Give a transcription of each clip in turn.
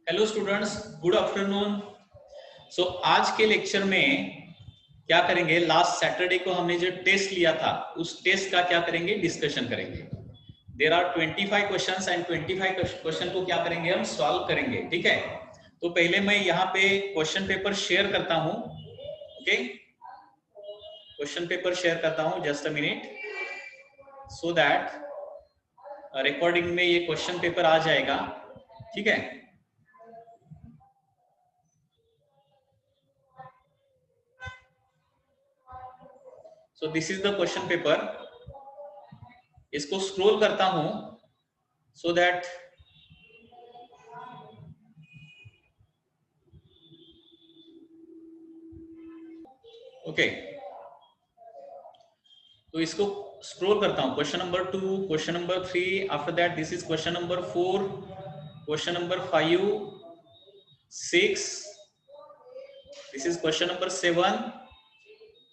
Hello students, good afternoon. So आज के lecture में क्या करेंगे, लास्ट सैटरडे को हमने जो टेस्ट लिया था उस टेस्ट का क्या करेंगे, डिस्कशन करेंगे। There are 25 questions and 25 question को क्या करेंगे, हम सॉल्व करेंगे। ठीक है, तो पहले मैं यहाँ पे क्वेश्चन पेपर शेयर करता हूँ। ओके, क्वेश्चन पेपर शेयर करता हूँ, just a minute, so that recording में ये क्वेश्चन पेपर आ जाएगा। ठीक है, so this is the question paper. इसको स्क्रॉल करता हूं सो दैट ओके, तो इसको स्क्रॉल करता हूं। Question number 2, question number 3, after that this is question number 4, question number 5, 6, this is question number 7।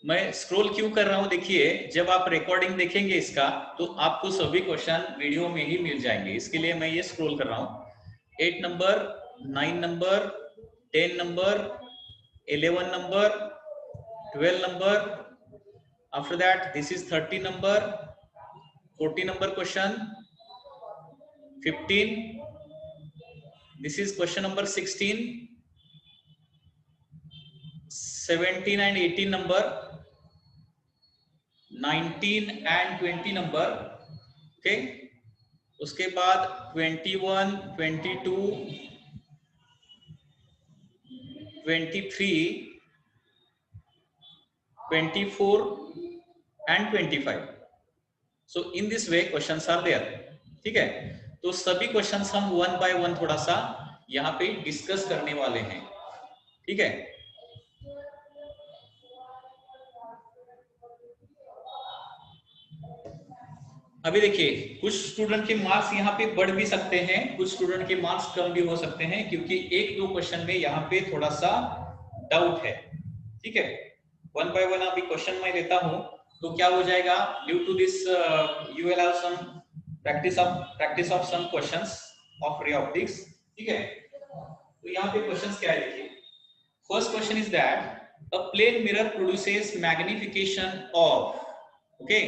मैं स्क्रॉल क्यों कर रहा हूं, देखिए जब आप रिकॉर्डिंग देखेंगे इसका तो आपको सभी क्वेश्चन वीडियो में ही मिल जाएंगे, इसके लिए मैं ये स्क्रॉल कर रहा हूं। 8 number, 9 number, 10 number, 11 number, 12 number, after that this is 30 number, 40 number question, 15, this is question number 16, 17 and 18 number, 19 and 20 number। okay, उसके बाद 21, 22, 23, 24 and 25। so in this way questions are there। ठीक है, तो सभी क्वेश्चंस हम वन बाय वन थोड़ा सा यहाँ पे डिस्कस करने वाले हैं। ठीक है, अभी देखिए कुछ स्टूडेंट के मार्क्स यहाँ पे बढ़ भी सकते हैं, कुछ स्टूडेंट के मार्क्स कम भी हो सकते हैं, क्योंकि एक दो क्वेश्चन में यहाँ पे थोड़ा सा डाउट है। ठीक है, वन बाय वन अभी क्वेश्चन मैं देता हूँ तो क्या हो जाएगा, due to this you will have some practice of some questions of ray optics. ठीक है, तो यहाँ पे क्वेश्चंस क्या है, देखिए first question is that a plane mirror produces magnification of, okay,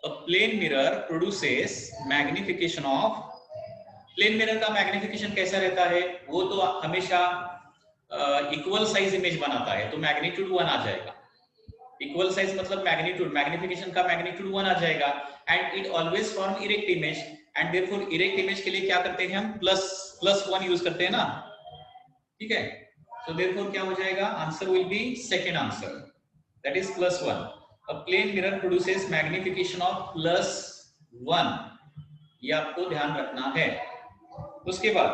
a plane mirror produces magnification of। Plane mirror का magnification कैसा रहता है, वो तो हमेशा इक्वल साइज इमेज बनाता है, तो मैग्नीट्यूड 1 आ जाएगा। इक्वल साइज मतलब मैग्नीट्यूड, मैग्निफिकेशन का मैग्नीट्यूड 1 आ जाएगा। And it always form erect image, and therefore erect image के लिए क्या करते हैं हम, प्लस 1 यूज करते हैं ना। ठीक है, so therefore क्या हो जाएगा, answer will B second answer, that is +1। A plane mirror produces magnification of +1, ये आपको ध्यान रखना है। उसके बाद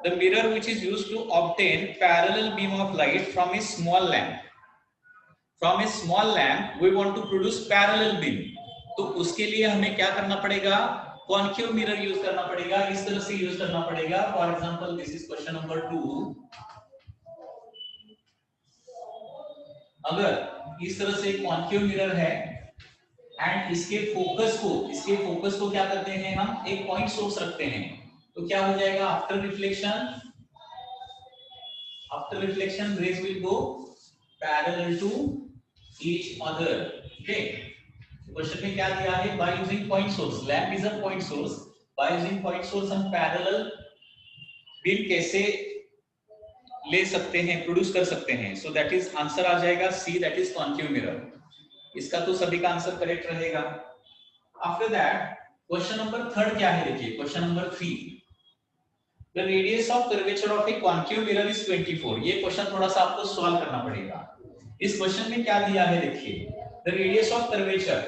the mirror which is used to obtain parallel beam of light from a small lamp, from a small lamp we want to produce parallel beam, तो उसके लिए हमें क्या करना पड़ेगा, कॉन्केव मिरर यूज करना पड़ेगा, इस तरह से यूज करना पड़ेगा। For example this is question number 2, अगर इस तरह से कॉन्केव मिरर है एंड इसके फोकस को क्या करते हैं हम, एक पॉइंट सोर्स रखते हैं, तो क्या हो जाएगा, after reflection rays will go parallel to each other. Okay, question में क्या दिया है, by using point source, lamp is a point source, by using point source हम पैरेलल बीम कैसे ले सकते हैं, प्रोड्यूस कर सकते हैं। सो दैट इज आंसर आ जाएगा C, that is concave mirror. इसका तो सभी का आंसर करेक्ट रहेगा। आफ्टर दैट क्वेश्चन नंबर 3 क्या है, देखिए question number 3, the radius of curvature of a concave mirror is 24। ये क्वेश्चन थोड़ा सा आपको सॉल्व करना पड़ेगा। इस क्वेश्चन में क्या दिया है, देखिए the radius of curvature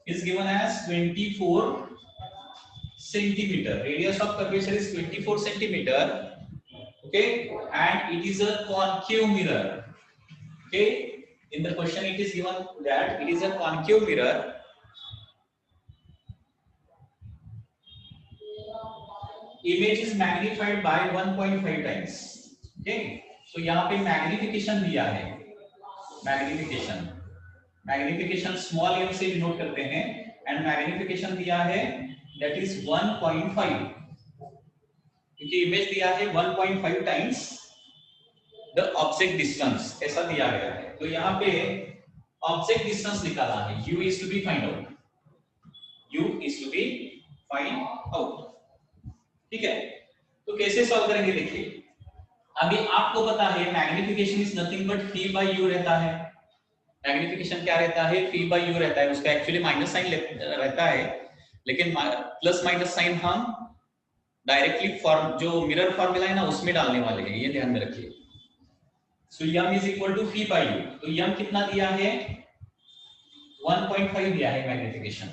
is given as 24 centimetre, radius of curvature is 24 centimetre. okay, and it is a concave mirror। okay, in the question it is given that it is a concave mirror, image is magnified by 1.5 times। okay, so यहाँ पे magnification दिया है, magnification small m से denote करते हैं, and magnification दिया है that is 1.5। क्योंकि इमेज दिया है 1.5 टाइम्स द ऑब्जेक्ट डिस्टेंस, ऐसा दिया गया है। तो यहाँ पे ऑब्जेक्ट डिस्टेंस निकालना है, u is to be find out, u is to be find out, ठीक है। तो कैसे सॉल्व करेंगे देखिए, अभी आपको पता है magnification is nothing but v by u रहता है। मैग्निफिकेशन क्या रहता है, फी बाय यू रहता है, उसका एक्चुअली माइनस साइन रहता है, लेकिन प्लस माइनस साइन हम डायरेक्टली फॉर्म जो मिरर फॉर्मूला है ना उसमें डालने वाले हैं, ये ध्यान में रखिए। So m is equal to v by u, तो यम कितना दिया है 1.5 दिया है मैग्निफिकेशन,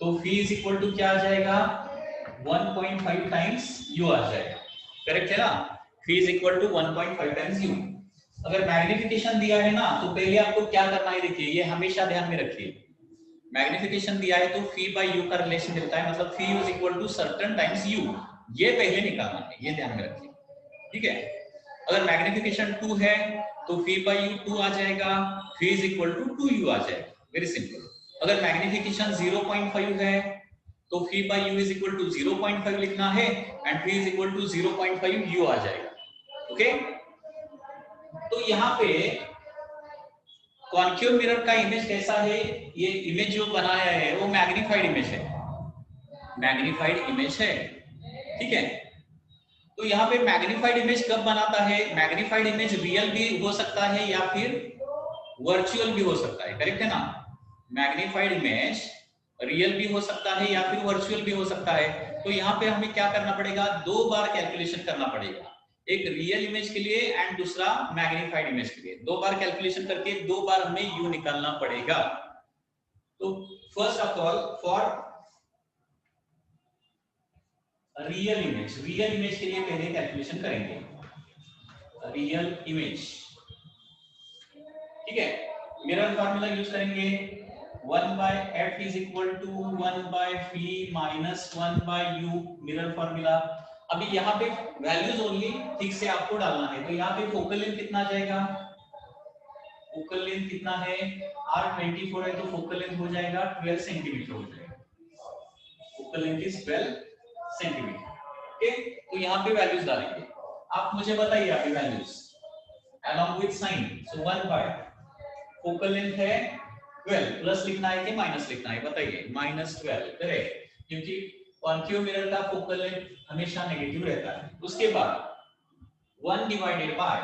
तो फी इज इक्वल टू क्या आ जाएगा 1.5 टाइम्स यू आ जाएगा, करेक्ट है ना। V is equal to 1.5 times u. अगर मैग्निफिकेशन दिया है ना तो पहले आपको क्या करना है, देखिए ये हमेशा ध्यान में रखिए, मैग्निफिकेशन दिया है तो फी बाय यू का रिलेशन मिलता है, मतलब v is equal to certain times u, ये पहले निकालना है, ये ध्यान में रखिए, ठीक है। अगर मैग्निफिकेशन 2 है तो फी बाय यू 2 आ जाएगा, v is equal to 2u आ जाएगा, वेरी सिंपल। अगर मैग्निफिकेशन 0.5 है तो v by u is equal to 0.5 लिखना है and v is equal to 0.5 u आ जाएगा, ओके। तो यहाँ पे कॉन्केव मिरर का इमेज कैसा है, ये इमेज जो बनाया है वो मैग्नीफाइड इमेज है, मैग्नीफाइड इमेज है, ठीक है। तो यहाँ पे मैग्नीफाइड इमेज कब बनाता है, मैग्नीफाइड इमेज रियल भी हो सकता है या फिर वर्चुअल भी हो सकता है, करेक्ट है ना। मैग्नीफाइड इमेज रियल भी हो सकता है या फिर वर्चुअल भी हो सकता है। तो यहाँ पे हमें क्या करना पड़ेगा, 2 बार कैलकुलेशन करना पड़ेगा, एक रियल इमेज के लिए एंड दूसरा मैग्नीफाइड इमेज के लिए, 2 बार कैलकुलेशन करके 2 बार हमें यू निकालना पड़ेगा। तो first of all for real image के लिए पहले कैलकुलेशन करेंगे, रियल इमेज, ठीक है। मिरर फार्मूला यूज करेंगे, 1 by f is equal to 1 by v minus 1 by u, mirror formula. अभी यहाँ पे वैल्यूज ओनली ठीक से आपको डालना है, तो यहाँ पे फोकल लेंथ कितना आ जाएगा, फोकल लेंथ कितना है r24 है, तो फोकल लेंथ हो जाएगा 12 सेंटीमीटर हो जाएगा, focal length is 12 centimetre, okay. तो यहाँ पे वैल्यूज डालेंगे, आप मुझे बताइए अभी values along with sign, so 1 by focal length है 12, प्लस लिखना है कि माइनस लिखना है, बताइए -12, करेक्ट, क्योंकि कॉन्केव मिरर का फोकल लेंथ हमेशा नेगेटिव रहता है। उसके बाद 1 डिवाइडेड बाय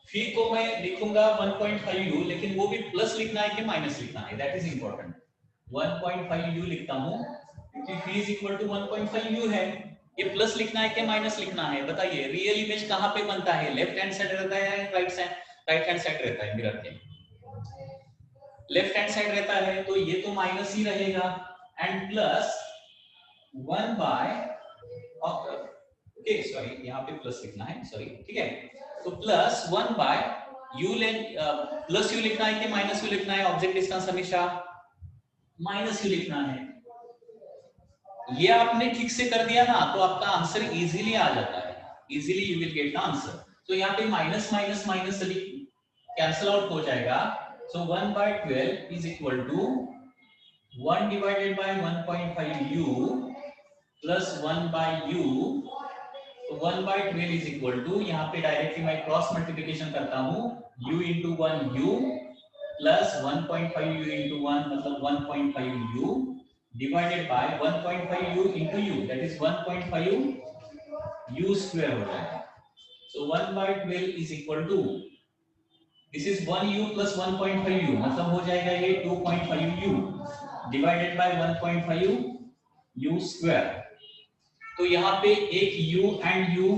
फी को मैं लिखूंगा 1.5u, लेकिन वो भी प्लस लिखना है कि माइनस लिखना है, दैट इज इंपॉर्टेंट। 1.5u लिखता हूं क्योंकि फी इज इक्वल टू 1.5u है, ये प्लस लिखना है कि माइनस लिखना है, बताइए। रियल इमेज कहां पे बनता है, लेफ्ट हैंड साइड रहता है या राइट हैंड साइड रहता है, मिरर के लेफ्ट हैंड साइड रहता है, तो ये तो माइनस ही रहेगा and plus 1 by, okay sorry यहाँ पे प्लस लिखना है, सॉरी, ठीक है। तो plus 1 by u length, plus u लिखना है कि माइनस यू लिखना है, ऑब्जेक्ट डिस्टेंस हमेशा माइनस यू लिखना है। ये आपने ठीक से कर दिया ना तो आपका आंसर इजीली आ जाता है, easily you will get the answer. तो यहाँ पे minus minus minus cancel out हो जाएगा, so 1 by 12 is equal to 1 divided by 1.5u plus 1 by u, तो 1 by 12 is equal to, यहाँ पे डायरेक्टली मैं क्रॉस मल्टीप्लिकेशन करता हूँ, u into 1u plus 1.5u into 1 मतलब 1.5u divided by 1.5u into u, that is 1.5 u square हो जाएगा। So 1 by 12 is equal to, this is 1u plus 1.5u, मतलब हो जाएगा ये 2.5u divided by 1.5u square। तो यहाँ पे एक u and u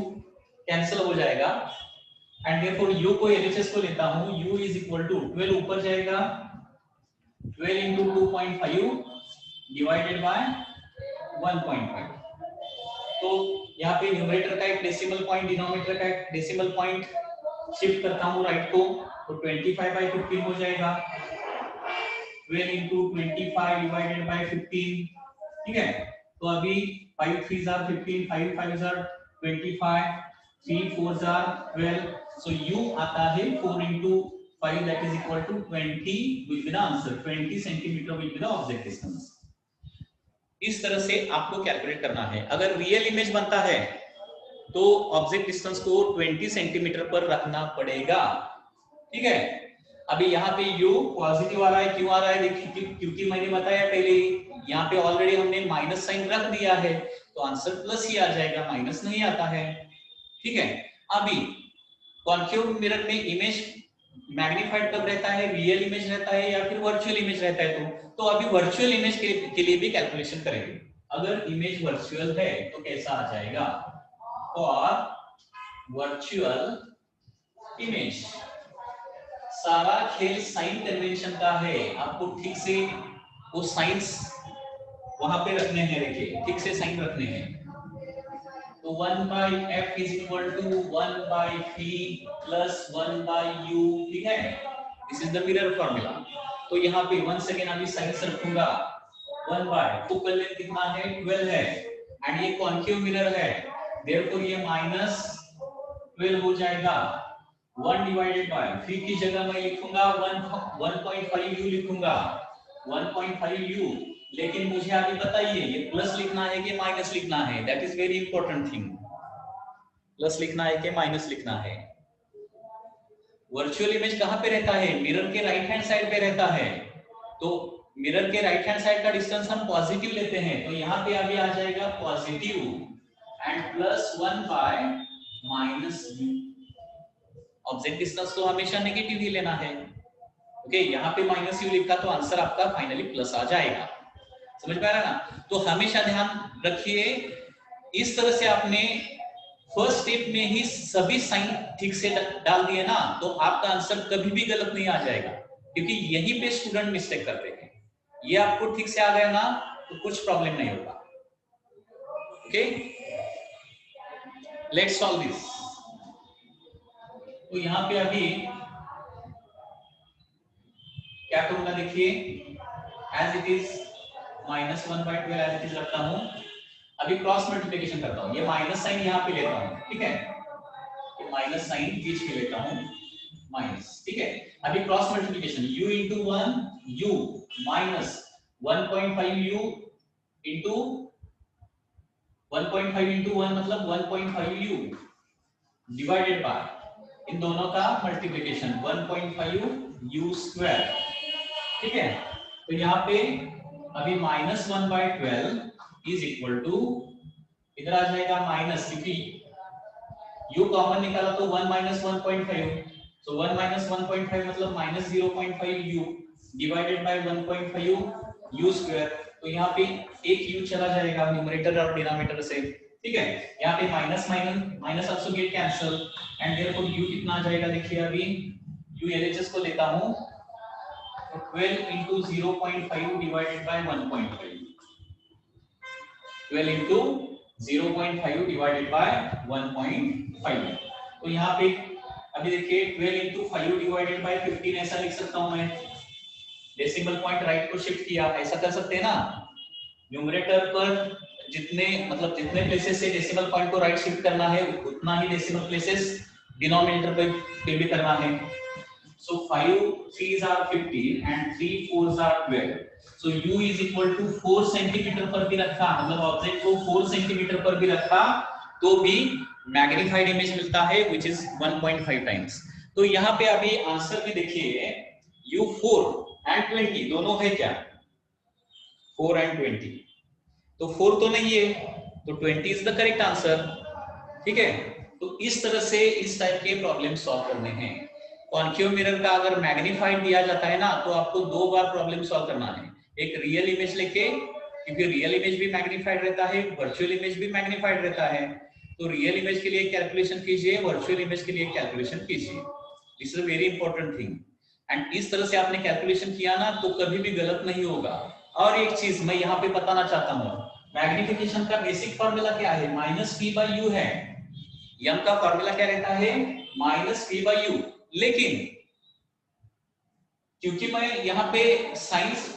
कैंसिल हो जाएगा एंड therefore u को LHS को लेता हूँ, u is equal to 12 ऊपर जाएगा, 12 into 2.5 divided by 1.5। तो यहाँ पे न्यूमरेटर का एक डेसिमल पॉइंट, डिनोमिनेटर का एक डेसिमल पॉइंट शिफ्ट करता हूँ राइट को, तो 25 by 15 हो जाएगा, 12 into 25 divided by 15, ठीक है। तो अभी 5 3s are 15, 5 5s are 25, 3 4s are 12, so u आता है 4 into 5 that is equal to 20 will be the answer, 20 centimeter will be the object distance। इस तरह से आपको कैलकुलेट करना है। अगर रियल इमेज बनता है तो ऑब्जेक्ट डिस्टेंस को 20 सेंटीमीटर पर रखना पड़ेगा, ठीक है। अभी यहाँ पे u पॉजिटिव आ रहा है, क्यों आ रहा है देखिए, क्योंकि मैंने बताया पहले ही यहाँ पे ऑलरेडी हमने माइनस साइन रख दिया है, तो आंसर प्लस ही आ जाएगा, माइनस नहीं आता है, ठीक है। अभी कॉन्केव मिरर में इमेज मैग्नीफाइड कब रहता है, रियल इमेज रहता है या फिर वर्चुअल इमेज रहता है, तो अभी वर्चुअल इमेज के लिए भी कैलकुलेशन करेंगे। अगर इमेज वर्चुअल है तो कैसा आ जाएगा, और वर्चुअल इमेज, सारा खेल साइन कन्वेंशन का है, आपको ठीक से वो साइंस वहां पे रखने हैं, देखिए ठीक से साइन रखने हैं। तो 1/f is equal to 1/p plus 1/u, ठीक है, this is the mirror formula. तो यहाँ पे 1 सेकेंड अभी साइंस रखूंगा, 1/, फोकल लेंथ कितना है 12 है, एंड ये कॉन्केव मिरर है, देयरफॉर ये -12 हो जाएगा। 1 डिवाइडेड बाय, फिर की जगह मैं लिखूंगा 1.5u लिखूंगा, 1.5u, लेकिन मुझे अभी बताइए ये प्लस लिखना है कि माइनस लिखना है, that is very important thing. Plus लिखना है कि माइनस लिखना है। वर्चुअल इमेज कहां पे रहता है, मिरर के राइट हैंड साइड पे रहता है, तो मिरर के राइट हैंड साइड का डिस्टेंस हम पॉजिटिव लेते हैं, तो यहाँ पे अभी आ जाएगा positive and plus 1/-u। Object distance तो हमेशा नेगेटिव ही लेना है, ओके। यहाँ पे -u लिखा तो आंसर आपका फाइनली प्लस आ जाएगा, समझ में आ रहा है ना। तो हमेशा ध्यान रखिए, इस तरह से आपने फर्स्ट स्टेप में ही सभी साइन ठीक से डाल दिए ना, तो आपका आंसर कभी भी गलत नहीं आ जाएगा, क्योंकि यहीं पे स्टूडेंट मिस्टेक करते हैं। ये आपको ठीक से आ गया ना तो कुछ प्रॉब्लम नहीं होगा, ओके। Let's solve this. तो यहाँ पे अभी क्या करूंगा, देखिए as it is -1/12 as it is रखता हूं। अभी क्रॉस मल्टीप्लिकेशन करता हूं, ये माइनस साइन यहाँ पे लेता हूं, ठीक है, तो माइनस साइन बीच में लेता हूं, माइनस, ठीक है। अभी cross multiplication u into 1 u minus 1.5u into 1.5 into 1 मतलब 1.5u डिवाइडेड बाय इन दोनों का मल्टीप्लिकेशन 1.5u स्क्वायर, ठीक है। तो यहाँ पे अभी -1/12 इज इक्वल टू, इधर आ जाएगा माइनस, क्योंकि u कॉमन निकाला तो 1 - 1.5, सो 1 - 1.5 मतलब -0.5u divided by 1.5u square. तो यहाँ पे एक u चला जाएगा न्यूमरेटर और डिनोमिनेटर से, ठीक है। यहाँ पे minus minus also get cancel and therefore u कितना आ जाएगा, देखिए अभी u एलएचएस को लेता हूँ, तो 12 into 0.5 divided by 1.5, 12 into 0.5 divided by 1.5। तो यहाँ पे अभी देखिए 12 into 5 divided by 15 ऐसा लिख सकता हूँ मैं, डेसिमल पॉइंट राइट को शिफ्ट किया, ऐसा कर सकते हैं ना। न्यूमरेटर पर जितने जितने प्लेसेस से डेसिमल पॉइंट को राइट शिफ्ट करना है उतना ही डेसिमल प्लेसेस डिनोमिनेटर पे भी करना है। So 5 3s are 15 and 3 4s are 12. So u is equal to 4 centimetre पर भी रखा, मतलब ऑब्जेक्ट को 4 सेंटीमीटर पर भी रखा तो भी मैग्नीफाइड इमेज मिलता है which is 1.5 टाइम्स। तो यहाँ पे अभी आंसर भी देखिए u 4 and 20 दोनों है क्या, 4 and 20, तो 4 तो नहीं है, तो 20 इज द करेक्ट आंसर, ठीक है। तो इस तरह से इस टाइप के प्रॉब्लम सॉल्व करने हैं। कॉन्केव मिरर का अगर मैग्नीफाइड दिया जाता है ना तो आपको 2 बार प्रॉब्लम सॉल्व करना है, एक रियल इमेज लेके, क्योंकि रियल इमेज भी मैग्नीफाइड रहता है, वर्चुअल इमेज भी मैग्नीफाइड रहता है, तो रियल इमेज के लिए कैलकुलेशन कीजिए, वर्चुअल इमेज के लिए कैलकुलेशन कीजिए, this is a very important thing. And इस तरह से आपने कैलकुलेशन किया ना तो कभी भी गलत नहीं होगा। और एक चीज मैं यहाँ पे बताना चाहता हूँ, मैग्निफिकेशन का बेसिक फॉर्मूला क्या है, -p/u है, m का फॉर्मूला क्या रहता है -p/u, लेकिन क्योंकि मैं यहाँ पे साइंस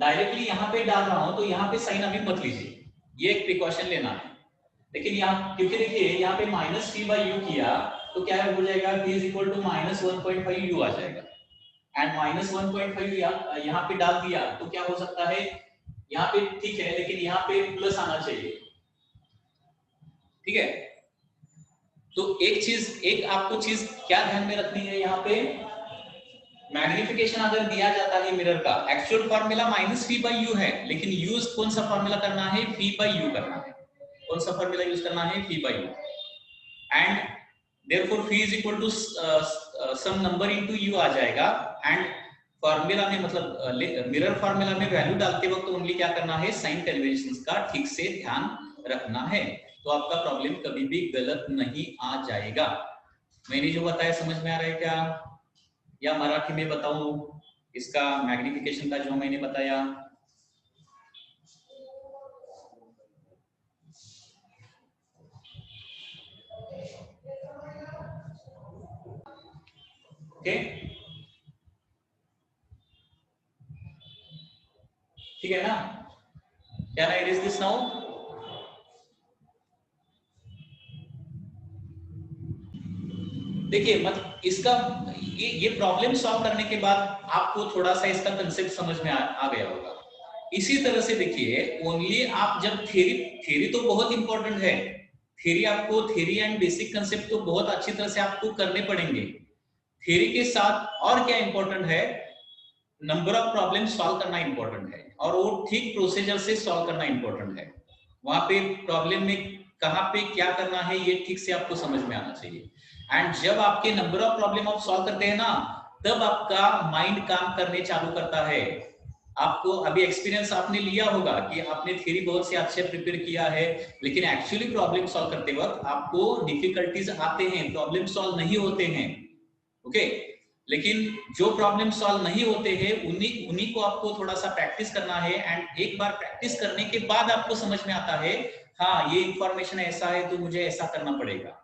डायरेक्टली यहाँ पे डाल रहा हूं तो यहाँ पे साइन अभी मत लीजिए, ये एक प्रिकॉशन लेना है। लेकिन यहाँ क्योंकि देखिए यहाँ पे -p/u किया तो क्या हो जाएगा, p is equal to -1.5u आ जाएगा, एंड -1.5 यहाँ पे डाल दिया तो क्या हो सकता है, यहाँ पे ठीक है, लेकिन यहाँ पे प्लस आना चाहिए, ठीक है। तो एक आपको चीज क्या ध्यान में रखनी है, यहाँ पे मैग्निफिकेशन अगर दिया जाता है मिरर का, actual formula minus v by u है, लेकिन यूज कौन सा फॉर्मूला करना है, वी बाई यू करना है। कौन सा फॉर्मूला यूज करना है, v by u, and therefore v is equal to some number into u आ जाएगा। एंड फॉर्मूला में मतलब मिरर फॉर्मूला में वैल्यू डालते वक्त ओनली क्या करना है, साइन कन्वेंशंस का ठीक से ध्यान रखना है, तो आपका प्रॉब्लम कभी भी गलत नहीं आ जाएगा। मैंने जो बताया समझ में आ रहा है क्या, या मराठी में बताऊं इसका मैग्निफिकेशन का जो मैंने बताया? ओके, ठीक है ना? Can I erase this now? देखिए मतलब इसका ये प्रॉब्लम सॉल्व करने के बाद आपको थोड़ा सा इसका कंसेप्ट समझ में आ गया होगा। इसी तरह से देखिए, ओनली आप जब थ्योरी तो बहुत इंपॉर्टेंट है, थ्योरी एंड बेसिक कंसेप्ट तो बहुत अच्छी तरह से आपको करने पड़ेंगे। थ्योरी के साथ और क्या इंपॉर्टेंट है, नंबर ऑफ प्रॉब्लम सॉल्व करना इंपॉर्टेंट है, और वो ठीक प्रोसीजर से सॉल्व करना इंपॉर्टेंट है। वहां पे प्रॉब्लम में कहां पे क्या करना है ये ठीक से आपको समझ में आना चाहिए। एंड जब आपके नंबर ऑफ प्रॉब्लम आप सॉल्व करते हैं ना, तब आपका माइंड काम करने चालू करता है। आपको अभी एक्सपीरियंस आपने लिया होगा कि आपने थ्योरी बहुत से अच्छे प्रिपेयर किया है, लेकिन एक्चुअली प्रॉब्लम सॉल्व करते वक्त आपको डिफिकल्टीज आते हैं, प्रॉब्लम सॉल्व नहीं होते हैं। ओके, लेकिन जो प्रॉब्लम सॉल्व नहीं होते हैं उन्हीं को आपको थोड़ा सा प्रैक्टिस करना है। एंड एक बार प्रैक्टिस करने के बाद आपको समझ में आता है, हाँ ये इंफॉर्मेशन ऐसा है तो मुझे ऐसा करना पड़ेगा।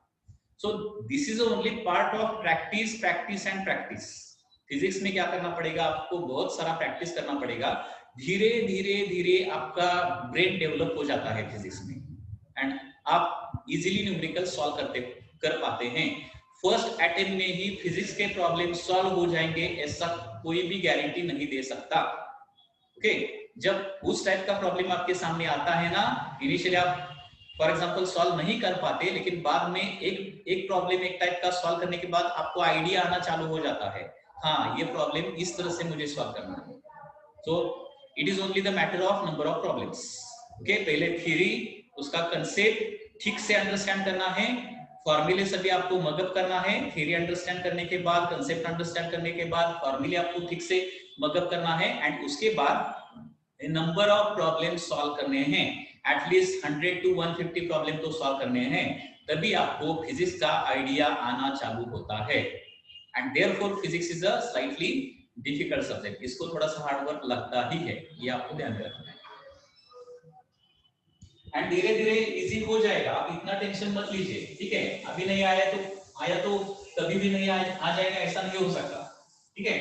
So this is only part of practice, practice and practice. Physics में क्या करना पड़ेगा, आपको बहुत सारा प्रैक्टिस करना पड़ेगा। धीरे धीरे धीरे आपका ब्रेन डेवलप हो जाता है फिजिक्स में, एंड आप इजीली न्यूमेरिकल सॉल्व कर पाते हैं। फर्स्ट अटेम्प्ट में ही फिजिक्स के प्रॉब्लम सॉल्व हो जाएंगे ऐसा कोई भी गारंटी नहीं दे सकता। ओके, जब उस टाइप का प्रॉब्लम आपके सामने आता है ना, इनिशियली आप फॉर एग्जांपल सॉल्व नहीं कर पाते, लेकिन बाद में एक प्रॉब्लम एक टाइप का सॉल्व करने के बाद आपको आइडिया आना चालू हो जाता है, हाँ ये प्रॉब्लम इस तरह से मुझे सॉल्व करना है। So it is only the matter of number of problems. Okay, पहले थ्योरी, उसका कंसेप्ट ठीक से अंडरस्टैंड करना है, फॉर्मूले सभी आपको मगअप करना है। थ्योरी अंडरस्टैंड करने के बाद, कंसेप्ट अंडरस्टैंड करने के बाद फॉर्मूले आपको ठीक से मगअप करना है, एंड उसके बाद नंबर ऑफ प्रॉब्लम सॉल्व करने हैं, एटलीस्ट 100 to 150 प्रॉब्लम तो सॉल्व करने हैं, तभी आपको फिजिक्स का आइडिया आना चालू होता है। And therefore physics is a slightly difficult subject, इसको थोड़ा सा हार्ड वर्क लगता ही है, ये आपको ध्यान रखना है। एंड धीरे धीरे इजी हो जाएगा, आप इतना टेंशन मत लीजिए, ठीक है? अभी नहीं आया तो कभी भी नहीं आ जाएगा, ऐसा नहीं हो सकता, ठीक है?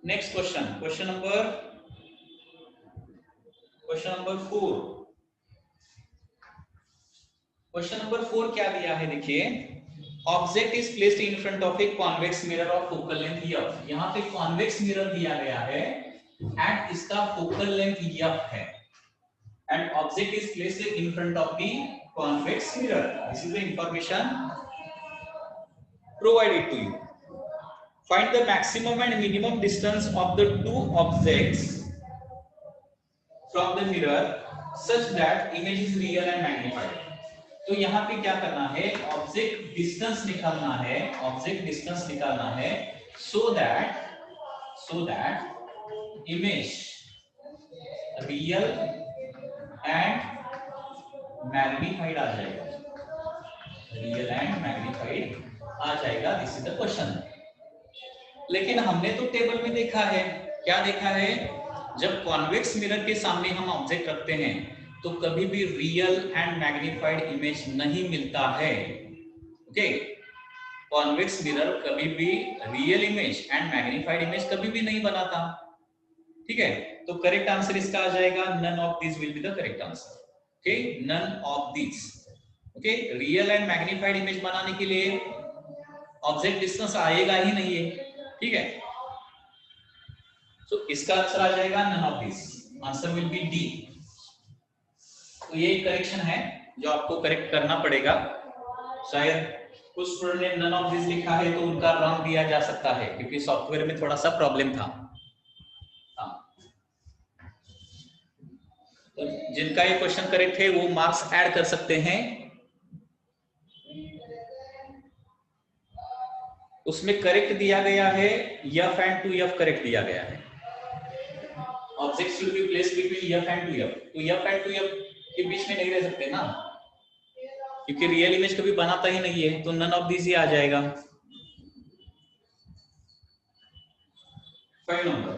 Next question, question number 4। Question number 4 क्या दिया है, देखिए, object is placed in front of a convex mirror of focal length f। यहाँ पे कॉन्वेक्स मिरर दिया गया है एंड इसका फोकल लेंथ f है, and object is placed in front of the convex mirror. This is the information provided to you. Find the maximum and minimum distance of the two objects from the mirror such that image is real and magnified. तो यहाँ पे क्या करना है, object distance निकालना है, object distance निकालना है, so that image real and magnified आ जाएगा, रियल एंड मैग्निफाइड आ जाएगा। This is the question. लेकिन हमने तो टेबल में देखा है, क्या देखा है, जब कॉन्वेक्स मिरर के सामने हम ऑब्जेक्ट रखते हैं तो कभी भी रियल एंड मैग्निफाइड इमेज नहीं मिलता है। ओके, कॉन्वेक्स मिरर कभी भी real image and magnified image कभी भी नहीं बनाता, ठीक है? तो करेक्ट आंसर इसका आ जाएगा none of this will be the correct answer. Okay, none of this. Okay, real and magnified image बनाने के लिए ऑब्जेक्ट डिस्टेंस आएगा ही नहीं है, ठीक है, तो इसका आंसर आ जाएगा none of this, answer will be D. तो ये करेक्शन है जो आपको करेक्ट करना पड़ेगा। शायद कुछ स्टूडेंट ने नन ऑफ दिस लिखा है तो उनका रॉन्ग दिया जा सकता है क्योंकि सॉफ्टवेयर में थोड़ा सा प्रॉब्लम था। तो जिनका ये क्वेश्चन करेक्ट है वो मार्क्स ऐड कर सकते हैं। उसमें करेक्ट दिया गया है f and two f correct दिया गया है। Objects will be placed between f and two f, तो यफ एंड टू यफ के बीच में नहीं रह सकते ना, क्योंकि रियल इमेज कभी बनाता ही नहीं है, तो नन ऑफ दिस ही आ जाएगा। 5 नंबर,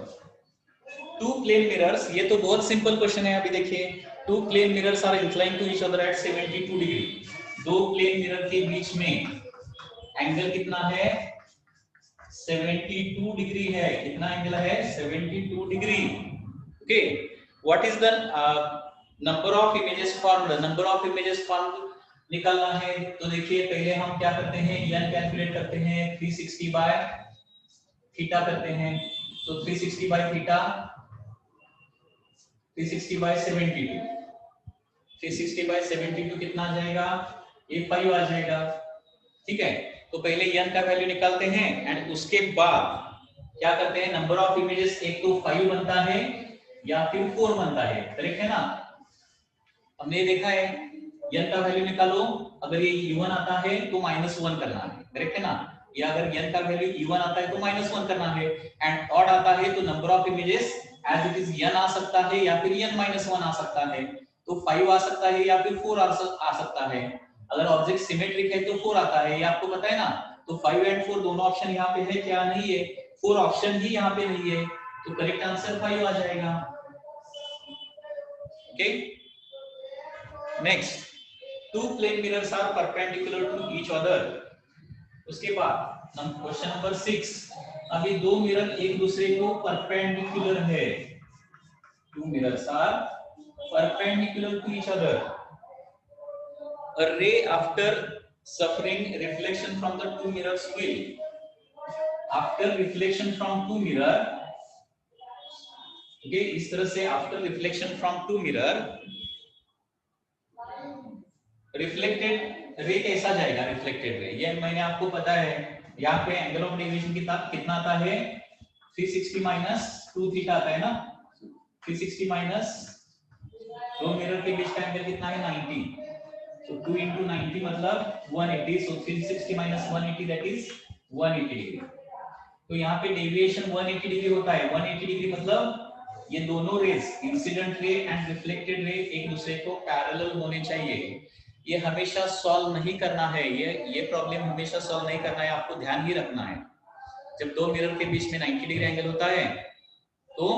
टू प्लेन मिरर्स, ये तो बहुत सिंपल क्वेश्चन है। अभी देखिए, two plane mirrors are inclined to each other at 72 degree. दो प्लेन मिरर के बीच में एंगल कितना है? 72 डिग्री है। कितना एंगल है? 72 degree. Okay, what is the number of images formed? Number of images formed निकालना है तो देखिए पहले हम क्या करते हैं, n कैलकुलेट करते हैं, 360 बाय थीटा करते हैं। तो 360 बाय थीटा 360 बाय 72, 360 बाय 72 कितना आ जाएगा? ये 5 आ जाएगा। ठीक है, तो पहले n का वैल्यू निकालते हैं एंड उसके बाद क्या करते हैं, नंबर ऑफ इमेजेस एक तो 5 बनता है या फिर 4 बनता है, करेक्ट है ना? हमने देखा है n का वैल्यू निकालो, अगर ये e1 आता है तो -1 करना है, करेक्ट है ना? या अगर n का वैल्यू e1 आता है तो -1 करना है, एंड ऑड आता है तो number of images as it is n आ सकता है या फिर n -1 आ सकता है। तो 5 आ सकता है या फिर 4 आ सकता है। अगर ऑब्जेक्ट सिमेट्रिक है तो 4 आता है, ये आपको पता है ना? तो 5 एंड 4 दोनों ऑप्शन यहाँ पे है क्या? नहीं है, 4 ऑप्शन ही यहाँ पे नहीं है, तो करेक्ट आंसर 5 आ जाएगा। Okay, next, two plane mirrors are perpendicular to each other. उसके बाद क्वेश्चन नंबर 6, अभी दो मिरर एक दूसरे को परपेंडिकुलर है। Two mirrors are perpendicular to each other. A ray after suffering reflection from the two mirrors will, after reflection from two mirror, okay, इस तरह से after reflection from two mirror, reflected ray कैसा जाएगा? reflected ray, ये मैंने आपको पता है, यहाँ पे एंगल ऑफ डेविएशन कितना आता है? 360 माइनस 2 थीटा आता है ना? 360 माइनस दो मिरर के बीच का एंगल कितना है? 90। So 2 into 90 मतलब 180, so 360 minus 180 that is 180 degree. तो यहाँ पे डेविएशन 180 डिग्री होता है। 180 डिग्री मतलब ये दोनों rays, incident ray and reflected ray, एक दूसरे को पैरेलल होने चाहिए। ये हमेशा सॉल्व नहीं करना है, ये प्रॉब्लम हमेशा सॉल्व नहीं करना है, आपको ध्यान ही रखना है। जब दो मिरर के बीच में 90 डिग्री एंगल होता है तो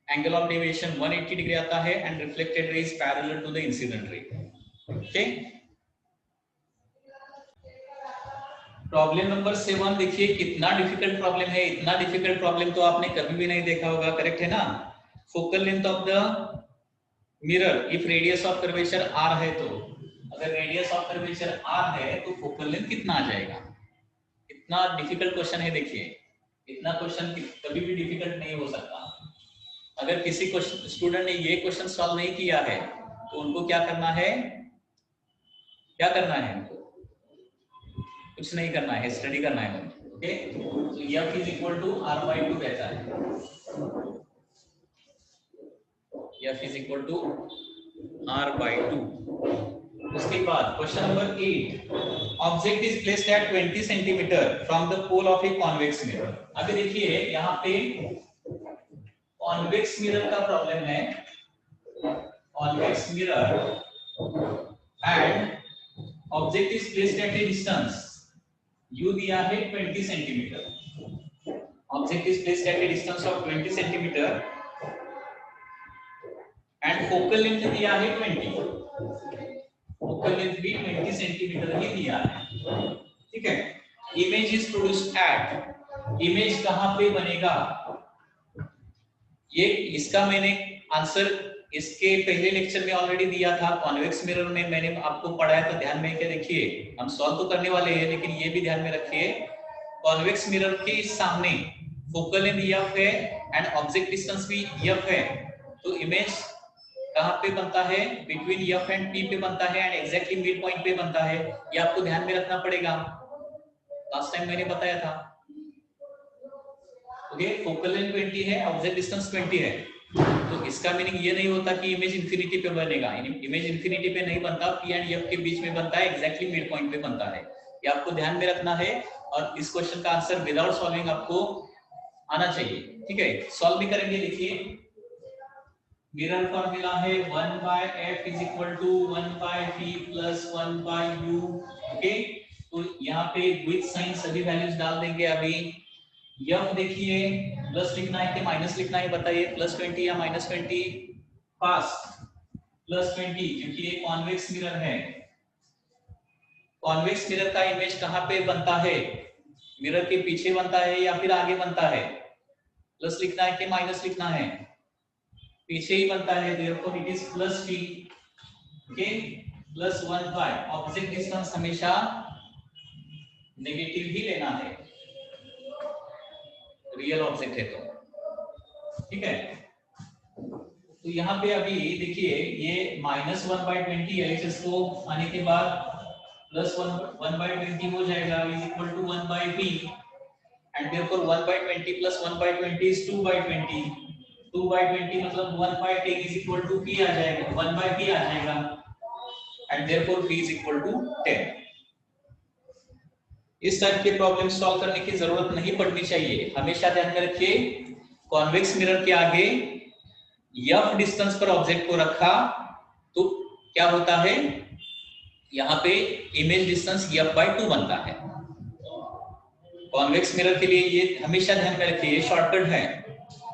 angle of deviation 180 degree आता है and reflected ray is parallel to the incident ray. Okay, problem number 7 देखिए, कितना डिफिकल्ट प्रॉब्लम है। इतना डिफिकल्ट प्रॉब्लम तो आपने कभी भी नहीं देखा होगा, करेक्ट है ना? Focal length of the mirror if radius of curvature r है, तो अगर रेडियस ऑफ कर्वेचर r है तो फोकल लेंथ कितना आ जाएगा? इतना डिफिकल्ट क्वेश्चन है। देखिए, इतना क्वेश्चन कभी भी डिफिकल्ट नहीं हो सकता। अगर किसी स्टूडेंट ने ये क्वेश्चन सॉल्व नहीं किया है तो उनको क्या करना है? क्या करना है उनको? कुछ नहीं करना है, स्टडी करना है उनको। ओके, तो f is equal to r/2 रहता है। f is equal to r/2। उसके बाद question number 8, object is placed at 20 centimetre from the pole of a convex mirror. अभी देखिए यहाँ पे कॉन्वेक्स मिरर का प्रॉब्लम है। Convex mirror and object is placed at a distance, u दिया है 20 centimetre. Object is placed at a distance of 20 centimetre and focal length दिया है 20। फोकल लेंथ भी 20 सेंटीमीटर ही दिया है। ठीक है, image is produced at, image कहां पे बनेगा? ये इसका मैंने आंसर इसके पहले लेक्चर में ऑलरेडी दिया था। कॉन्वेक्स मिरर में मैंने आपको पढ़ाया था, ध्यान में के देखिए। हम सॉल्व तो करने वाले हैं लेकिन ये भी ध्यान में रखिए कॉन्वेक्स मिरर के सामने फोकल लेंथ f है एंड ऑब्जेक्ट डिस्टेंस भी f है, तो इमेज कहां पे बनता है? बिटवीन f एंड p पे बनता है एंड एग्जैक्टली मिड पॉइंट पे बनता है। ये आपको ध्यान में रखना पड़ेगा, लास्ट टाइम मैंने बताया था। ओके, फोकल लेंथ 20 है, ऑब्जेक्ट डिस्टेंस 20 है, तो इसका मीनिंग ये नहीं होता कि इमेज इंफिनिटी पे बनेगा। इमेज इंफिनिटी पे नहीं बनता, p एंड f के बीच में बनता है, एग्जैक्टली मिड पॉइंट पे बनता है। ये आपको ध्यान में रखना है और इस क्वेश्चन का आंसर विदाउट सॉल्विंग आपको आना चाहिए। ठीक है, सॉल्व भी करेंगे। देखिए मिरर फॉर्मूला है 1 by f is equal to 1 by p plus 1 by u। Okay, तो यहाँ पे विथ साइन सभी वैल्यूज डाल देंगे। अभी f देखिए प्लस लिखना है कि माइनस लिखना है, बताइए, प्लस 20 या माइनस 20? फास्ट प्लस 20, क्योंकि ये कॉन्वेक्स मिरर है। कॉन्वेक्स मिरर का इमेज कहाँ पे बनता है? मिरर के पीछे बनता है या फिर आगे बनता है? प्लस लिखना है कि माइनस लिखना है? पीछे ही बनता है, therefore it is plus p। Okay, plus 1 by object distance हमेशा नेगेटिव ही लेना है, रियल ऑब्जेक्ट है तो। ठीक है, तो यहाँ पे अभी देखिए ये -1/20 है, इसको आने के बाद प्लस 1/20 हो जाएगा is equal to 1/p and therefore 1/20 plus 1/20 is 2/20। 2/20 मतलब 1/10 इज इक्वल टू p आ जाएगा, 1/p आ जाएगा and therefore p is equal to 10। इस टाइप के प्रॉब्लम सॉल्व करने की जरूरत नहीं पड़नी चाहिए। हमेशा ध्यान में रखिए, कॉन्वेक्स मिरर के आगे f डिस्टेंस पर ऑब्जेक्ट को रखा तो क्या होता है? यहाँ पे इमेज डिस्टेंस f/2 बनता है। कॉन्वेक्स मिरर के लिए ये हमेशा ध्यान में रखिए, ये शॉर्टकट है।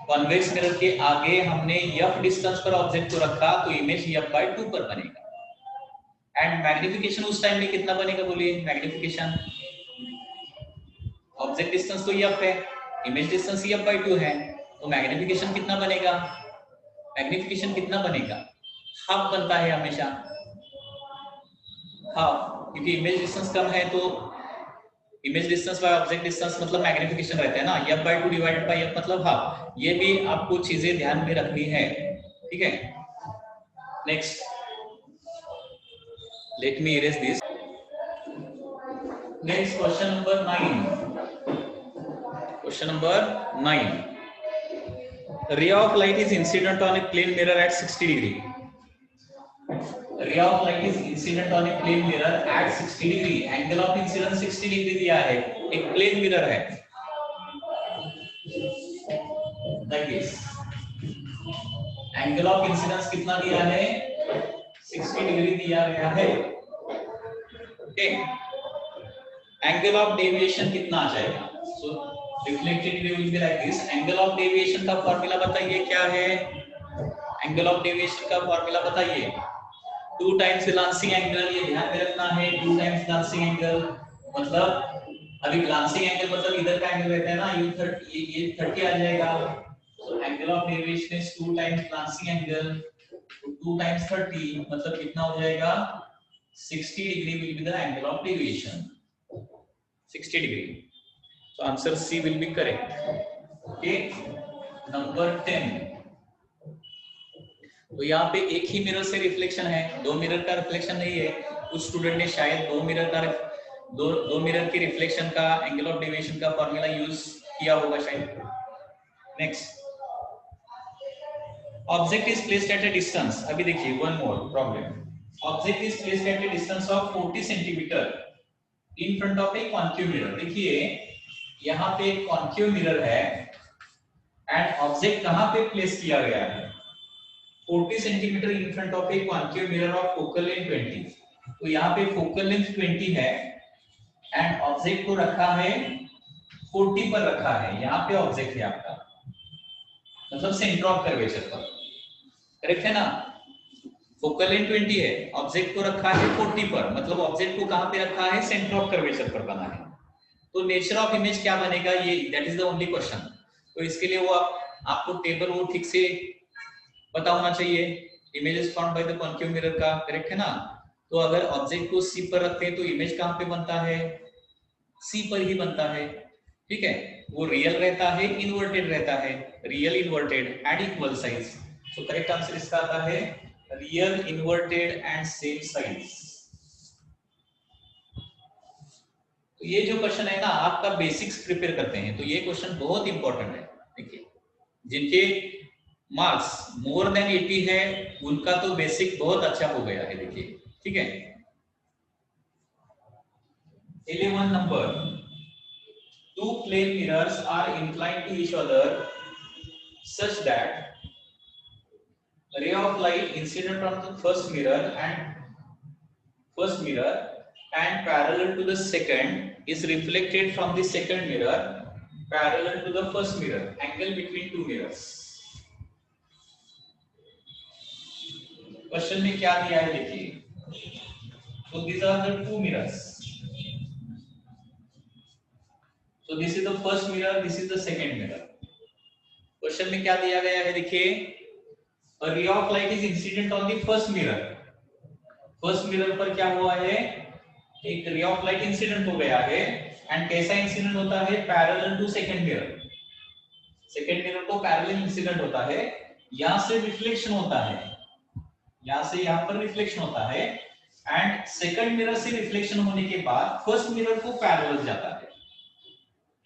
कॉन्वेक्स मिरर के आगे हमने f डिस्टेंस पर ऑब्जेक्ट को रखा तो इमेज f/2 पर बनेगा। एंड मैग्निफिकेशन उस टाइम में कितना बनेगा? बोलिए, मैग्निफिकेशन ऑब्जेक्ट डिस्टेंस तो f है, इमेज डिस्टेंस f/2 है, तो मैग्निफिकेशन कितना बनेगा? मैग्निफिकेशन कितना बनेगा? हाफ बनता है हमेशा, हाफ, क्योंकि इमेज डिस्टेंस कम है तो image distance by object distance मतलब मैग्निफिकेशन रहता है ना, f/2 डिवाइडेड बाय f मतलब हाफ। ये भी आपको चीजें ध्यान में रखनी है। ठीक है, next let me erase this. Next question number 9। Question number 9, ray of light is incident on a plane mirror at 60 degree। ray of light is incident on a plane mirror at 60 degree। Angle of incidence 60 degree दिया है, एक plane mirror है like this. Angle of incidence कितना दिया है? 60 degree दिया गया है। ओके, एंगल ऑफ डेविएशन कितना आ जाएगा? So reflected ray will be like this. Angle of deviation का फार्मूला बताइए क्या है? एंगल ऑफ डेविएशन का फार्मूला बताइए। 2 टाइम्स ग्लांसिंग एंगल, ये ध्यान में रखना है। 2 टाइम्स ग्लांसिंग एंगल मतलब, अभी ग्लांसिंग एंगल मतलब इधर का एंगल रहता है ना, ये 30 आ जाएगा। तो angle of deviation is 2 times glancing angle, 2 times 30 मतलब कितना हो जाएगा? 60 degree will be the angle of deviation, 60 degree. So answer C will be correct. Okay, number 10। तो यहाँ पे एक ही मिरर से रिफ्लेक्शन है, 2 मिरर का रिफ्लेक्शन नहीं है। कुछ स्टूडेंट ने शायद 2 मिरर की रिफ्लेक्शन का एंगल ऑफ डेविएशन का फॉर्मूला यूज किया होगा शायद। Next, object is placed at a distance. अभी देखिए one more problem. Object is placed at a distance of 40 centimetre in front of a concave mirror. देखिए यहाँ पे एक कॉन्केव मिरर है एंड ऑब्जेक्ट कहाँ पे प्लेस किया गया है? 40 centimetre in front of a concave mirror of focal length 20। तो यहाँ पे फोकल लेंथ 20 है एंड ऑब्जेक्ट को रखा है 40 पर रखा है। यहाँ पे ऑब्जेक्ट है आपका, मतलब सेंटर ऑफ कर्वेचर पर, करेक्ट है ना? फोकल लेंथ 20 है, ऑब्जेक्ट को रखा है 40 पर, मतलब ऑब्जेक्ट को कहाँ पे रखा है? सेंटर ऑफ कर्वेचर पर बना है। तो नेचर ऑफ इमेज क्या बनेगा? ये that is the only question. तो इसके लिए वो आपको टेबल वो ठीक से पता होना चाहिए। Images found by the concave mirror का, करेक्ट है ना? तो अगर ऑब्जेक्ट को सी पर रखते हैं तो इमेज कहाँ पे बनता है? सी पर ही बनता है। ठीक है, वो रियल रहता है, इन्वर्टेड रहता है, real inverted and equal size. So correct answer इसका आता है real inverted and same size. तो ये जो क्वेश्चन है ना, आपका बेसिक्स प्रिपेयर करते हैं तो ये क्वेश्चन बहुत इंपॉर्टेंट है। देखिए, जिनके मार्क्स मोर देन 80 है उनका तो बेसिक बहुत अच्छा हो गया है। देखिए, ठीक है। 11 number, two plane mirrors are inclined to each other such that a ray of light incident on the first mirror and parallel to the second is reflected from the second mirror parallel to the first mirror, angle between two mirrors। Question में क्या दिया है देखिए। So these are the two mirrors, so this is the first mirror, this is the second mirror। Question में क्या दिया गया है देखिए, a ray of light is incident on the first mirror। First mirror पर क्या हुआ है, एक रे ऑफ लाइट इंसिडेंट हो गया है एंड कैसा इंसिडेंट होता है, parallel to second mirror. Second mirror को पैरेलल इंसिडेंट होता है, यहां से रिफ्लेक्शन होता है, यहां से यहां पर रिफ्लेक्शन होता है एंड सेकंड मिरर से रिफ्लेक्शन होने के बाद फर्स्ट मिरर को पैरेलल जाता है,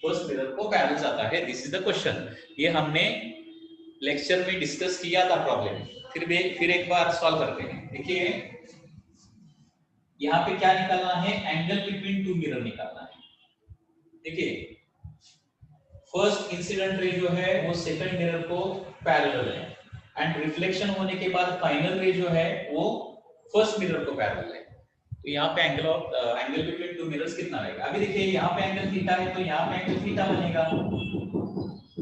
फर्स्ट मिरर को पैरेलल जाता है। This is the question. ये हमने लेक्चर में डिस्कस किया था प्रॉब्लम, फिर एक बार सॉल्व करते हैं। देखिए, यहाँ पे क्या निकालना है, एंगल बिटवीन टू मिरर निकालना है। देखिए, फर्स्ट इंसिडेंट रे जो है वो सेकंड मिरर को पैरेलल है एंड रिफ्लेक्शन होने के बाद फाइनल रे जो है वो फर्स्ट मिरर को पैरेलल है। तो यहाँ पे एंगल बिटवीन टू मिरर्स कितना रहेगा। अभी देखिए, यहाँ पे एंगल थीटा है तो यहाँ पे एंगल थीटा बनेगा,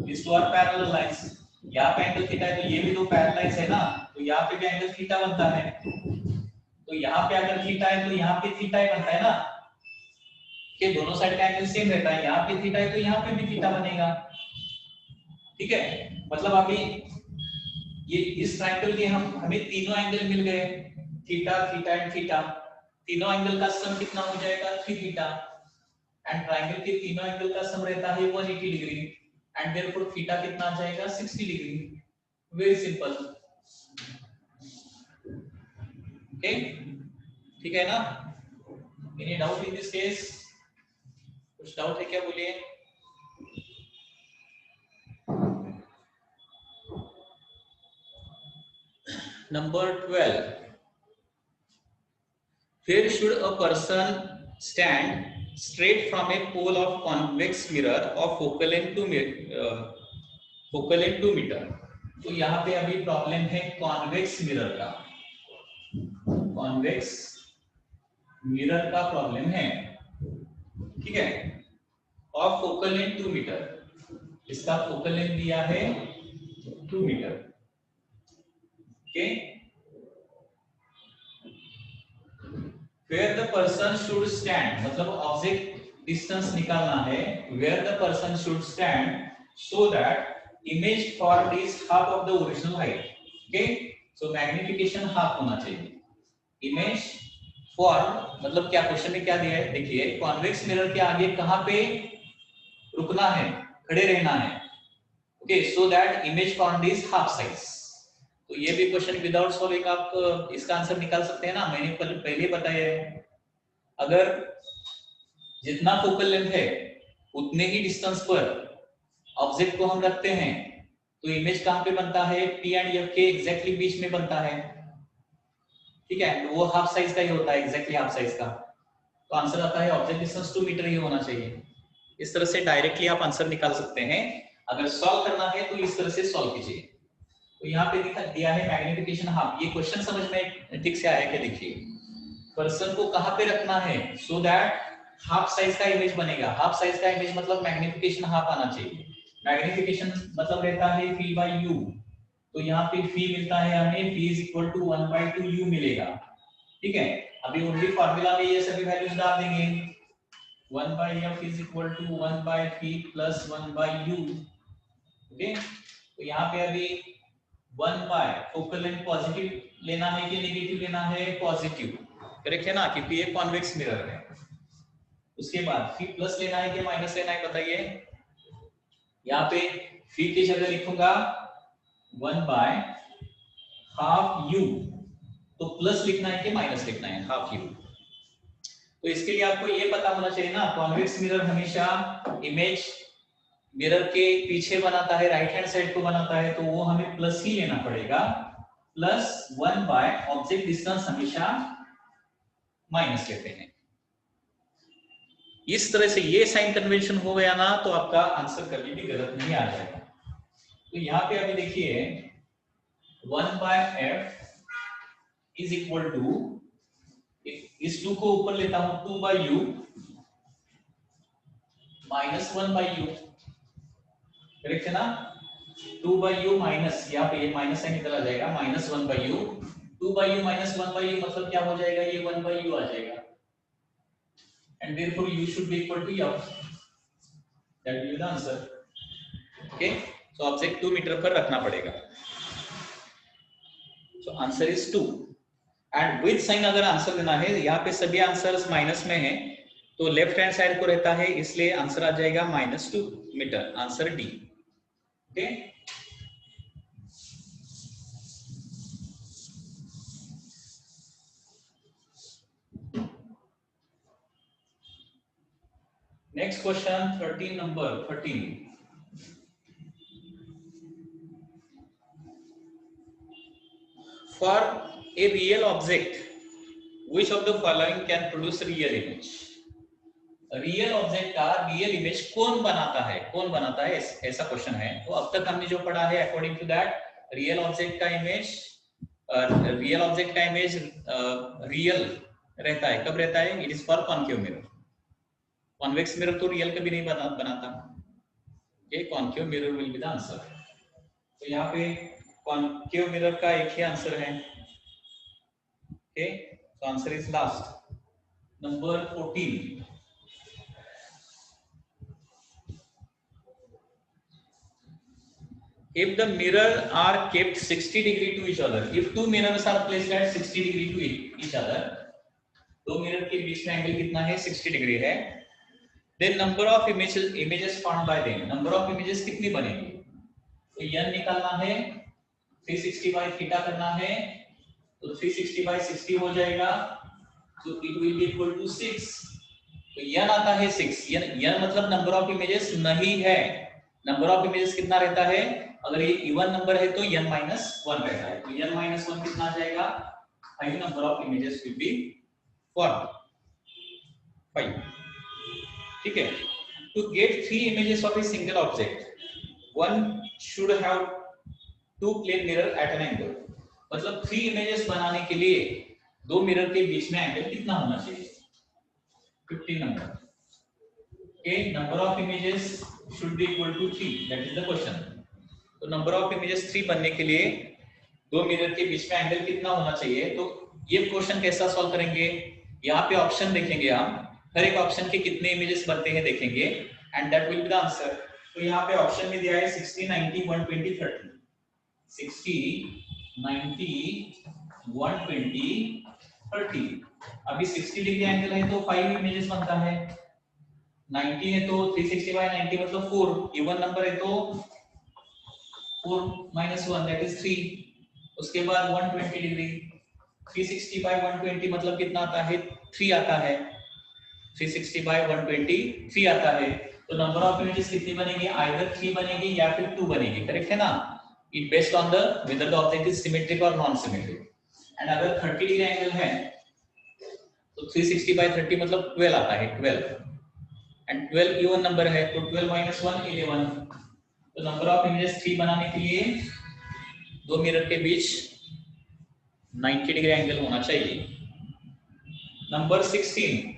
this two are parallel lines. यहाँ पे एंगल थीटा है तो ये भी दो पैरेलल लाइंस है ना, तो यहाँ पे भी एंगल थीटा बनता है। तो यहाँ पे अगर थीटा है तो यहाँ पे थीटा ही बनता है ना, कि दोनों साइड का एंगल सेम रहता है। यहाँ पे थीटा है तो यहाँ पे भी थीटा बनेगा। ठीक है, मतलब अभी ये इस ट्रायंगल के हमें तीनों एंगल मिल गए, थीटा, थीटा एंड थीटा। तीनों एंगल का सम कितना हो जाएगा, 3 थीटा। एंड ट्रायंगल के तीनों एंगल का सम रहता है 180 डिग्री एंड देयरफॉर थीटा कितना आ जाएगा, 60 डिग्री। Very simple. ओके, ठीक है ना। Any doubt in this case? कुछ डाउट है क्या, बोलिए। Number 12, where should a person stand straight from a pole of convex mirror of focal length 2 metre. तो यहाँ पे अभी प्रॉब्लम है कॉन्वेक्स मिरर का, कॉन्वेक्स मिरर का प्रॉब्लम है। ठीक है, ऑफ फोकल लेंथ 2 मीटर, इसका फोकल लेंथ दिया है 2 metre. Okay, where the person should stand, मतलब ऑब्जेक्ट डिस्टेंस निकालना है, where the person should stand so that image formed is half of the original height। okay, so magnification half होना चाहिए। Image form मतलब क्या, question में क्या दिया है देखिए, कॉन्वेक्स मिरर के आगे कहां पे रुकना है, खड़े रहना है। Okay, so that image formed is half size. तो ये भी क्वेश्चन विदाउट सॉल्विंग आप इसका आंसर निकाल सकते हैं ना, मैंने पहले बताया है। अगर जितना फोकल लेंथ है उतने ही डिस्टेंस पर ऑब्जेक्ट को हम रखते हैं तो इमेज कहां पे बनता है, पी एंड एफ के एग्जैक्टली बीच में बनता है। ठीक है, वो हाफ साइज का ही होता है, एग्जैक्टली हाफ साइज का। तो आंसर आता है ऑब्जेक्ट डिस्टेंस 2 मीटर ही होना चाहिए। इस तरह से डायरेक्टली आप आंसर निकाल सकते हैं। अगर सॉल्व करना है तो इस तरह से सॉल्व कीजिए। तो यहाँ पे दिया है मैग्निफिकेशन हाफ। ये क्वेश्चन समझ में ठीक से आया क्या, देखिए पर्सन को कहां पे रखना है सो दैट हाफ साइज का इमेज बनेगा। हाफ साइज का इमेज मतलब मैग्निफिकेशन हाफ आना चाहिए। मैग्निफिकेशन मतलब रहता है v by u, तो यहाँ पे v मिलता है हमें, v is equal to 1/2 u मिलेगा। ठीक है, अभी ओनली फार्मूला में ये सभी वैल्यूज डाल देंगे। 1/f is equal to 1/v plus 1/u। Okay, तो यहाँ पे अभी 1/, फोकल लेंथ पॉजिटिव लेना है कि नेगेटिव लेना है, पॉजिटिव। करेक्ट है ना, क्योंकि ये कॉन्वेक्स मिरर है। उसके बाद फिर प्लस लेना है कि माइनस लेना है, बताइए। यहाँ पे फी की जगह लिखूंगा 1/12 u। तो प्लस लिखना है कि माइनस लिखना है? Half u। तो इसके लिए आपको ये पता होना चाहिए ना, कॉन्वेक्स मिरर हमेशा इमेज मिरर के पीछे बनाता है, राइट हैंड साइड को बनाता है, तो वो हमें प्लस ही लेना पड़ेगा। +1 बाय ऑब्जेक्ट डिस्टेंस हमेशा माइनस लेते हैं। इस तरह से ये साइन कन्वेंशन हो गया ना, तो आपका आंसर कभी भी गलत नहीं आ जाएगा। तो यहाँ पे अभी देखिए 1/f इज इक्वल टू, इस 2 को ऊपर लेता हूं, 2/u -1/u, करेक्ट है ना? 2/u माइनस, यहाँ पे ये माइनस साइन इधर आ जाएगा, -1/u। 2/u -1/u मतलब क्या हो जाएगा? ये 1/u आ जाएगा, and therefore u should be equal to f. That will be the answer. Okay, so object 2 metre पर रखना पड़ेगा। So answer is 2 and with sign अगर आंसर देना है, यहाँ पे सभी आंसर्स माइनस में हैं, तो लेफ्ट हैंड साइड को रहता है, इसलिए आंसर आ जाएगा -2 metre, answer D. Okay, next question 13 number 13। For a real object, which of the following can produce real image? Real object का रियल इमेज कौन बनाता है? कौन बनाता है, ऐसा क्वेश्चन है। तो अब तक हमने जो पढ़ा है, according to that real object का इमेज रियल रहता है। कब रहता है? It is for concave mirror. Convex mirror तो रियल कभी नहीं बनाता। Okay, concave mirror will be the answer. तो यहाँ पे कॉन्केव मिरर का एक ही आंसर है। Okay, so answer is last, number 14. If the mirror are kept 60 degree to each other, if two mirrors are placed at 60 degree to each other, दो mirror के बीच में एंगल कितना है? 60 डिग्री है। then number of images found by them, number of images कितनी बनेगी? तो n निकालना है, 360 by थीटा करना है, तो 360 by 60 हो जाएगा, so it will be equal to 6। तो n आता है 6, n मतलब नंबर ऑफ इमेजेस नहीं है। नंबर ऑफ इमेजेस कितना रहता है? अगर ये इवन नंबर है तो n -1 रहता है, तो n -1 कितना आ जाएगा? 5 number of images will be formed, 5। ठीक है, to get 3 images of a single object, one should have 2 plane mirror at an angle. मतलब 3 इमेजेस बनाने के लिए दो मिरर के बीच में एंगल कितना होना चाहिए? 15 number. okay, number of images should be equal to 3, that is the question। तो नंबर ऑफ इमेजेस 3 बनने के लिए दो मिरर के बीच में एंगल कितना होना चाहिए? तो ये क्वेश्चन कैसा सॉल्व करेंगे? यहाँ पे ऑप्शन देखेंगे हम, हर एक ऑप्शन के कितने इमेजेस बनते हैं देखेंगे, and that will be the answer. तो यहाँ पे ऑप्शन में दिया है 60, 90, 120, 30। 60, 90, 120, 30। अभी 60 डिग्री एंगल है तो 5 इमेजेस बनता है, 90 है तो 360 by 90 मतलब 4, इवन नंबर है तो 4 -1 दैट इज 3। उसके बाद 120 डिग्री, 360 by 120 मतलब कितना आता है? 3 आता है, 360 by 120 3 आता है। तो नंबर ऑफ इमेजेस कितनी बनेगी? आइदर 3 बनेगी या फिर 2 बनेगी, करेक्ट है ना? It based on the whether the object is symmetric और नॉन सिमेट्रिक। एंड अगर 30 डिग्री एंगल है तो 360 by 30 मतलब 12 आता है, 12। एंड 12 इवन नंबर है तो 12 -1 11। तो नंबर ऑफ इमेजेस 3 बनाने के लिए दो मिरर के बीच 90 डिग्री एंगल होना चाहिए। नंबर 16,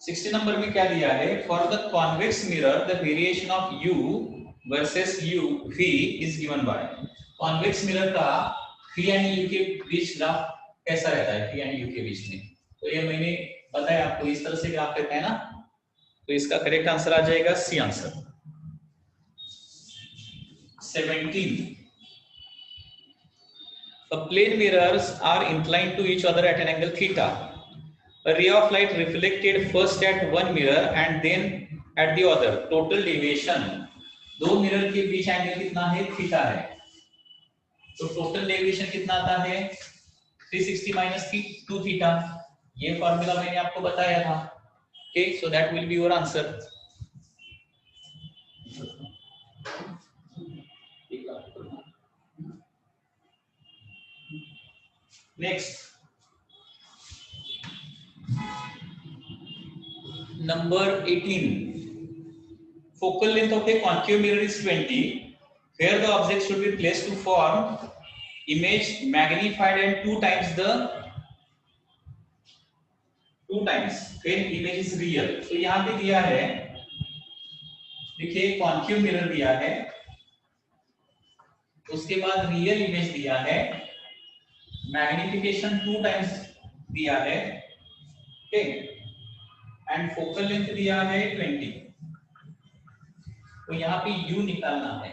सिक्सटीन नंबर में क्या दिया है? For the convex mirror the variation of u versus u v is given by. Convex mirror का v एंड u के बीच ग्राफ कैसा रहता है? v एंड u के बीच में, तो ये मैंने बताया आपको, इस तरह से ग्राफ रहता है ना। तो इसका करेक्ट आंसर आ जाएगा C answer. 17, plane mirrors are inclined to each other at an angle theta. A ray of light reflected first at one mirror and then at the other. Total deviation, दो mirror के बीच angle कितना है? Theta है। तो total deviation कितना आता है? 360 minus 2 theta. ये फॉर्मूला मैंने आपको बताया था। Okay, so that will be your answer. Next, number 18. Focal length of a concave mirror is 20, where the object should be placed to form image magnified and two times when image is real. तो यहाँ पे दिया है, देखिए concave mirror दिया है, उसके बाद रियल इमेज दिया है, मैग्निफिकेशन 2 टाइम्स दिया है, ओके, एंड फोकल लेंथ दिया है 20। तो यहाँ पे u निकालना है,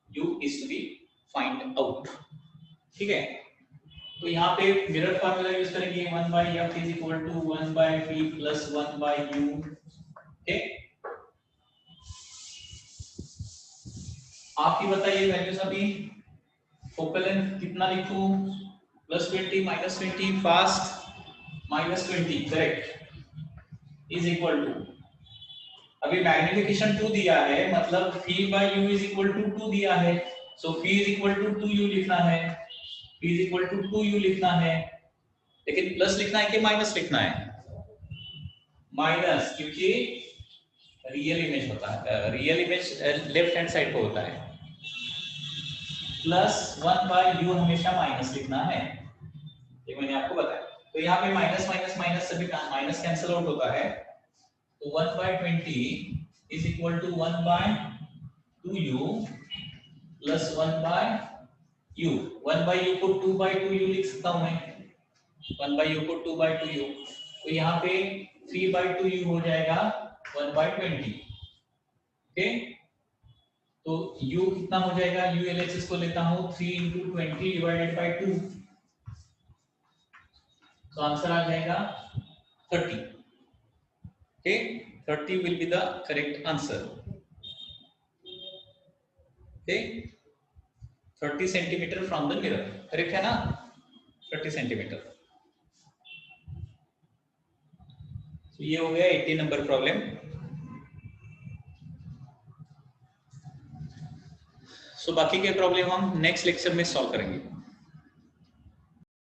u is to be find out, ठीक है। तो यहाँ पे मिरर फार्मूला यूज करेंगे, 1/f is equal to 1/v plus 1/u, ठीक। आप ही बताइए वैल्यूज अभी। फोकल लेंथ कितना लिखूं? +20 -20 first -20 correct is equal to, अभी मैग्निफिकेशन 2 दिया है, मतलब v/u इज इक्वल टू 2 दिया है, so v is equal to 2u लिखना है, v is equal to 2u लिखना है, लेकिन प्लस लिखना है कि माइनस लिखना है? माइनस, क्योंकि रियल इमेज होता है, real image left hand side पे होता है, प्लस 1/u हमेशा माइनस लिखना है, ये मैंने आपको बताया। तो यहाँ पे माइनस माइनस माइनस सभी माइनस कैंसिल आउट होता है, तो 1/20 is equal to 1/2u plus 1/u। 1/u को 2/2u लिख सकता हूं मैं, 1/u को 2/2u, तो यहाँ पे 3/2u हो जाएगा 1/20, ओके। तो u कितना हो जाएगा? u LHS को लेता हूं 3 × 20 डिवाइडेड बाय 2, तो आंसर आ जाएगा 30, okay. 30 will be the correct answer, okay। 30 centimetre from the mirror, correct है ना? 30 सेंटीमीटर। तो ये हो गया 80 नंबर प्रॉब्लम। सो बाकी के प्रॉब्लम हम नेक्स्ट लेक्चर में सॉल्व करेंगे।